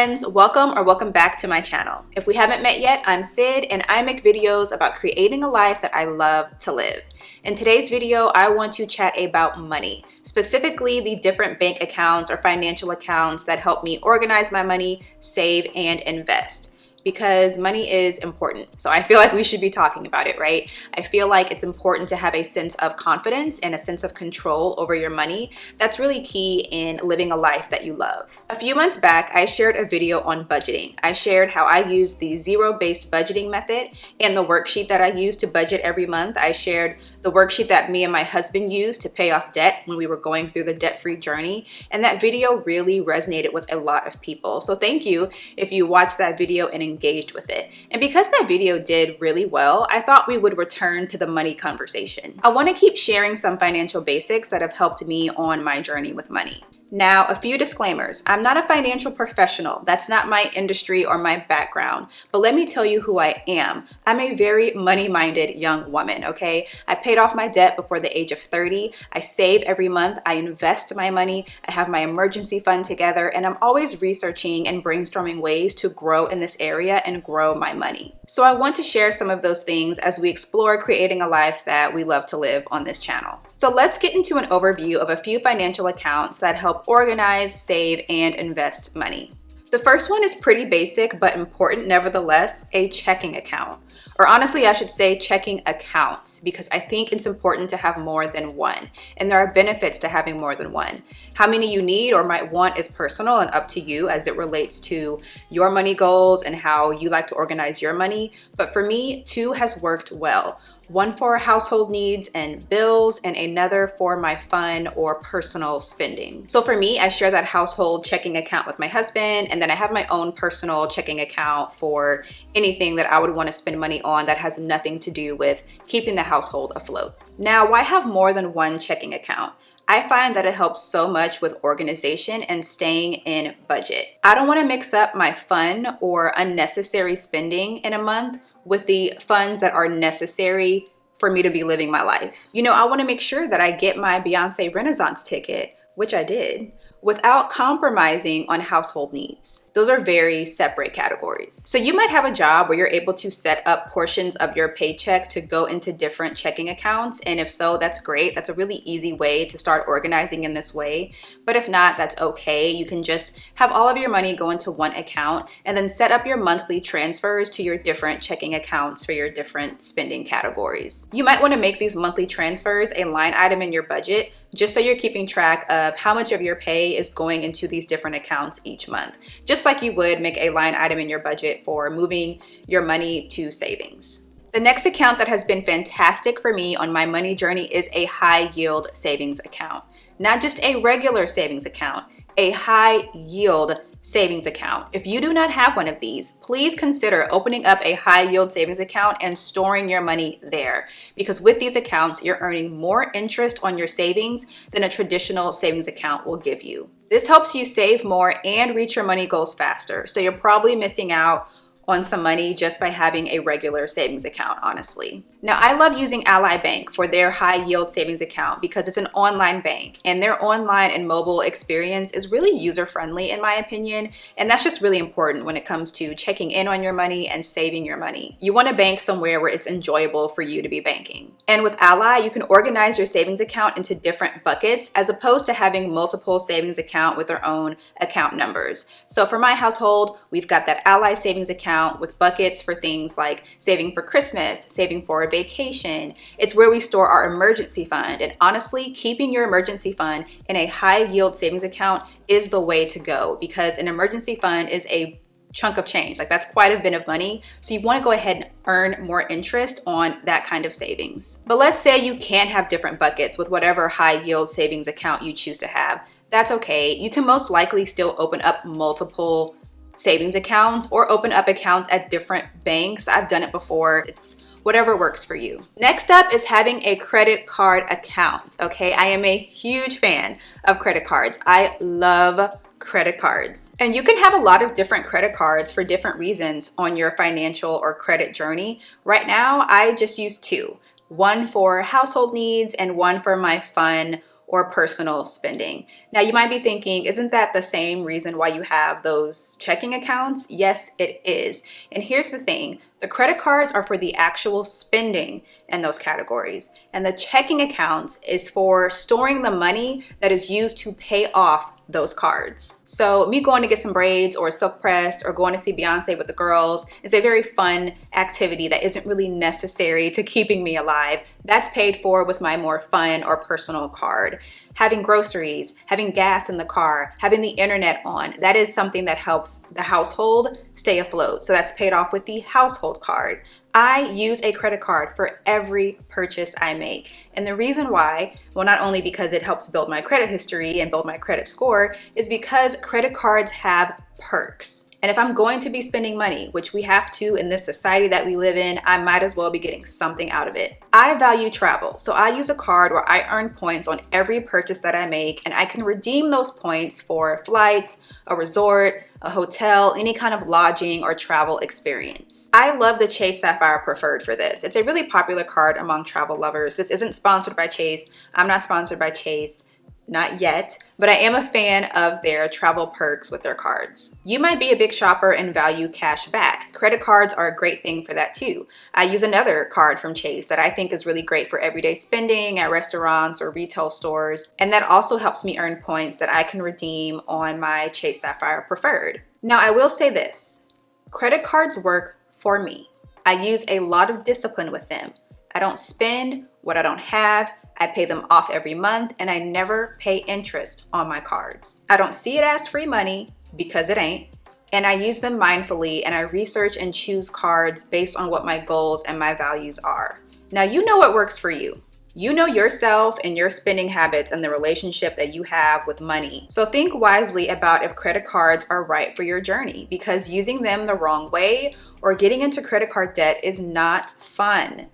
friends, welcome back to my channel. If we haven't met yet, I'm Sid and I make videos about creating a life that I love to live. In today's video, I want to chat about money, specifically the different bank accounts or financial accounts that help me organize my money, save, and invest. Because money is important. So I feel like we should be talking about it, right? I feel like it's important to have a sense of confidence and a sense of control over your money. That's really key in living a life that you love. A few months back, I shared a video on budgeting. I shared how I use the zero-based budgeting method and the worksheet that I use to budget every month. I shared the worksheet that me and my husband used to pay off debt when we were going through the debt-free journey. And that video really resonated with a lot of people. So thank you if you watched that video and engaged with it. And because that video did really well, I thought we would return to the money conversation. I want to keep sharing some financial basics that have helped me on my journey with money. Now, a few disclaimers. I'm not a financial professional. That's not my industry or my background. But let me tell you who I am. I'm a very money-minded young woman, okay? I paid off my debt before the age of 30. I save every month. I invest my money. I have my emergency fund together. And I'm always researching and brainstorming ways to grow in this area and grow my money. So I want to share some of those things as we explore creating a life that we love to live on this channel. So let's get into an overview of a few financial accounts that help organize, save, and invest money. The first one is pretty basic but important nevertheless, a checking account. Or honestly, I should say checking accounts, because I think it's important to have more than one. And there are benefits to having more than one. How many you need or might want is personal and up to you as it relates to your money goals and how you like to organize your money. But for me, 2 has worked well. One for household needs and bills, and another for my fun or personal spending. So for me, I share that household checking account with my husband, and then I have my own personal checking account for anything that I would want to spend money on that has nothing to do with keeping the household afloat. Now, why have more than one checking account? I find that it helps so much with organization and staying in budget. I don't want to mix up my fun or unnecessary spending in a month with the funds that are necessary for me to be living my life. You know, I want to make sure that I get my Beyonce Renaissance ticket, which I did, without compromising on household needs. Those are very separate categories. So you might have a job where you're able to set up portions of your paycheck to go into different checking accounts. And if so, that's great. That's a really easy way to start organizing in this way. But if not, that's okay. You can just have all of your money go into one account and then set up your monthly transfers to your different checking accounts for your different spending categories. You might want to make these monthly transfers a line item in your budget, just so you're keeping track of how much of your pay is going into these different accounts each month. Just like you would make a line item in your budget for moving your money to savings. The next account that has been fantastic for me on my money journey is a high yield savings account. Not just a regular savings account, a high yield savings account. If you do not have one of these, please consider opening up a high yield savings account and storing your money there. Because with these accounts, you're earning more interest on your savings than a traditional savings account will give you. This helps you save more and reach your money goals faster. So you're probably missing out on some money just by having a regular savings account, honestly. Now, I love using Ally Bank for their high yield savings account because it's an online bank and their online and mobile experience is really user-friendly in my opinion. And that's just really important when it comes to checking in on your money and saving your money. You want to bank somewhere where it's enjoyable for you to be banking. And with Ally, you can organize your savings account into different buckets as opposed to having multiple savings accounts with their own account numbers. So for my household, we've got that Ally savings account with buckets for things like saving for Christmas, saving for a vacation. It's where we store our emergency fund. And honestly, keeping your emergency fund in a high yield savings account is the way to go because an emergency fund is a chunk of change. Like that's quite a bit of money. So you want to go ahead and earn more interest on that kind of savings. But let's say you can't have different buckets with whatever high yield savings account you choose to have. That's okay. You can most likely still open up multiple savings accounts or open up accounts at different banks. I've done it before. It's whatever works for you. Next up is having a credit card account. Okay, I am a huge fan of credit cards. I love credit cards. And you can have a lot of different credit cards for different reasons on your financial or credit journey. Right now, I just use 2. One for household needs and one for my fun or personal spending. Now you might be thinking, isn't that the same reason why you have those checking accounts? Yes, it is. And here's the thing, the credit cards are for the actual spending in those categories. And the checking accounts is for storing the money that is used to pay off those cards. So me going to get some braids or silk press or going to see Beyonce with the girls is a very fun activity that isn't really necessary to keeping me alive. That's paid for with my more fun or personal card. Having groceries, having gas in the car, having the internet on, that is something that helps the household stay afloat. So that's paid off with the household card. I use a credit card for every purchase I make. And the reason why, well, not only because it helps build my credit history and build my credit score, is because credit cards have perks. And if I'm going to be spending money, which we have to in this society that we live in, I might as well be getting something out of it. I value travel, so I use a card where I earn points on every purchase that I make, and I can redeem those points for flights, a resort, a hotel, any kind of lodging or travel experience. I love the Chase Sapphire Preferred for this. It's a really popular card among travel lovers. This isn't sponsored by Chase. I'm not sponsored by Chase. Not yet, but I am a fan of their travel perks with their cards. You might be a big shopper and value cash back. Credit cards are a great thing for that too. I use another card from Chase that I think is really great for everyday spending at restaurants or retail stores, and that also helps me earn points that I can redeem on my Chase Sapphire Preferred. Now I will say this, credit cards work for me. I use a lot of discipline with them. I don't spend what I don't have. I pay them off every month, and I never pay interest on my cards. I don't see it as free money because it ain't, and I use them mindfully, and I research and choose cards based on what my goals and my values are. Now you know what works for you. You know yourself and your spending habits and the relationship that you have with money. So think wisely about if credit cards are right for your journey, because using them the wrong way or getting into credit card debt is not fun.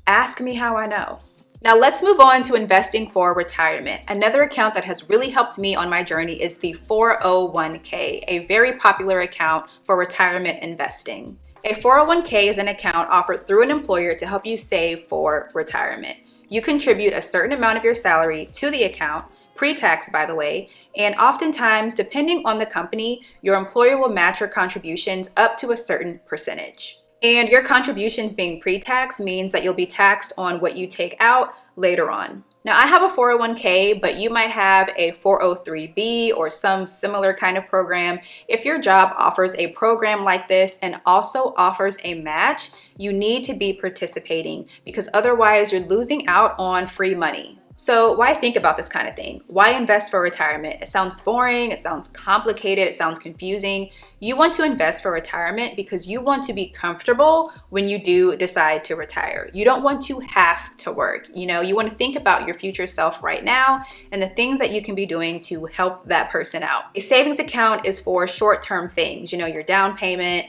Ask me how I know. Now let's move on to investing for retirement. Another account that has really helped me on my journey is the 401k, a very popular account for retirement investing. A 401k is an account offered through an employer to help you save for retirement. You contribute a certain amount of your salary to the account, pre-tax by the way, and oftentimes, depending on the company, your employer will match your contributions up to a certain percentage. And your contributions being pre-tax means that you'll be taxed on what you take out later on. Now I have a 401k, but you might have a 403b or some similar kind of program. If your job offers a program like this and also offers a match, you need to be participating because otherwise you're losing out on free money. So why think about this kind of thing? Why invest for retirement? It sounds boring, it sounds complicated, it sounds confusing. You want to invest for retirement because you want to be comfortable when you do decide to retire. You don't want to have to work. You want to think about your future self right now and the things that you can be doing to help that person out. A savings account is for short-term things, your down payment,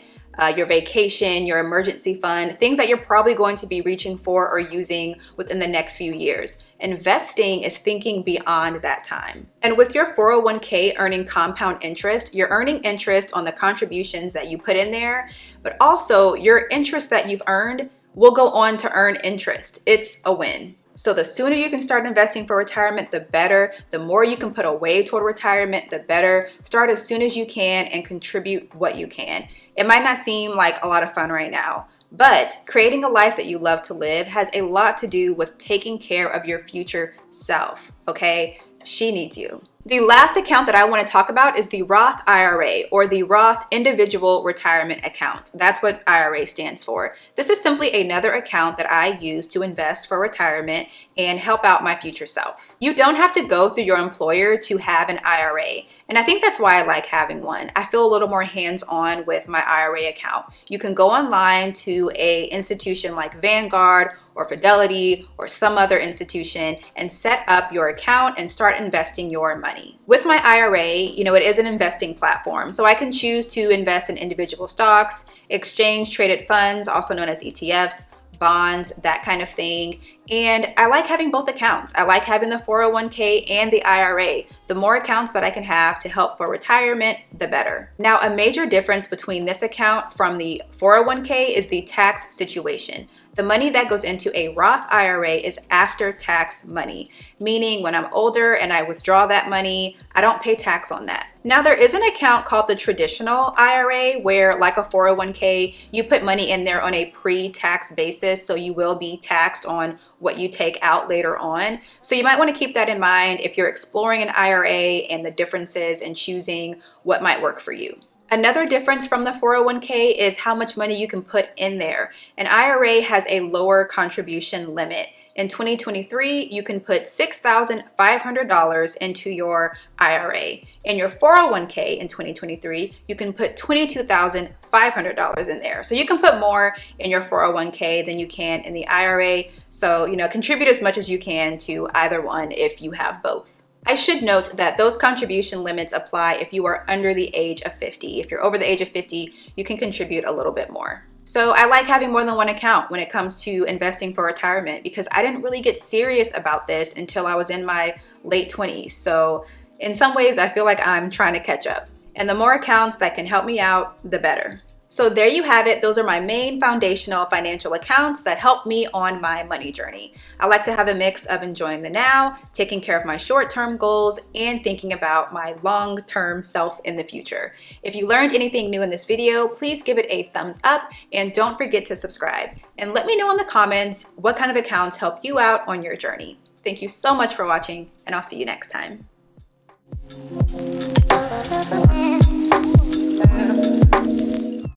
your vacation, your emergency fund, things that you're probably going to be reaching for or using within the next few years. Investing is thinking beyond that time. And with your 401k earning compound interest, you're earning interest on the contributions that you put in there, but also your interest that you've earned will go on to earn interest. It's a win. So the sooner you can start investing for retirement, the better. The more you can put away toward retirement, the better. Start as soon as you can and contribute what you can. It might not seem like a lot of fun right now, but creating a life that you love to live has a lot to do with taking care of your future self, okay? She needs you. The last account that I want to talk about is the Roth IRA, or the Roth Individual Retirement Account. That's what IRA stands for. This is simply another account that I use to invest for retirement and help out my future self. You don't have to go through your employer to have an IRA, and I think that's why I like having one. I feel a little more hands-on with my IRA account. You can go online to an institution like Vanguard or Fidelity or some other institution and set up your account and start investing your money. With my IRA, it is an investing platform, so I can choose to invest in individual stocks, exchange traded funds, also known as ETFs, bonds, that kind of thing. And I like having both accounts. I like having the 401k and the IRA. The more accounts that I can have to help for retirement, the better. Now, a major difference between this account from the 401k is the tax situation. The money that goes into a Roth IRA is after-tax money, meaning when I'm older and I withdraw that money, I don't pay tax on that. Now, there is an account called the traditional IRA where, like a 401k, you put money in there on a pre-tax basis, so you will be taxed on what you take out later on. So you might want to keep that in mind if you're exploring an IRA and the differences and choosing what might work for you. Another difference from the 401k is how much money you can put in there. An IRA has a lower contribution limit. In 2023, you can put $6,500 into your IRA. In your 401k in 2023, you can put $22,500 in there. So you can put more in your 401k than you can in the IRA. So, contribute as much as you can to either one if you have both. I should note that those contribution limits apply if you are under the age of 50. If you're over the age of 50, you can contribute a little bit more. So I like having more than one account when it comes to investing for retirement because I didn't really get serious about this until I was in my late 20s. So in some ways, I feel like I'm trying to catch up. And the more accounts that can help me out, the better. So there you have it. Those are my main foundational financial accounts that help me on my money journey. I like to have a mix of enjoying the now, taking care of my short-term goals, and thinking about my long-term self in the future. If you learned anything new in this video, please give it a thumbs up and don't forget to subscribe. And let me know in the comments what kind of accounts help you out on your journey. Thank you so much for watching, and I'll see you next time.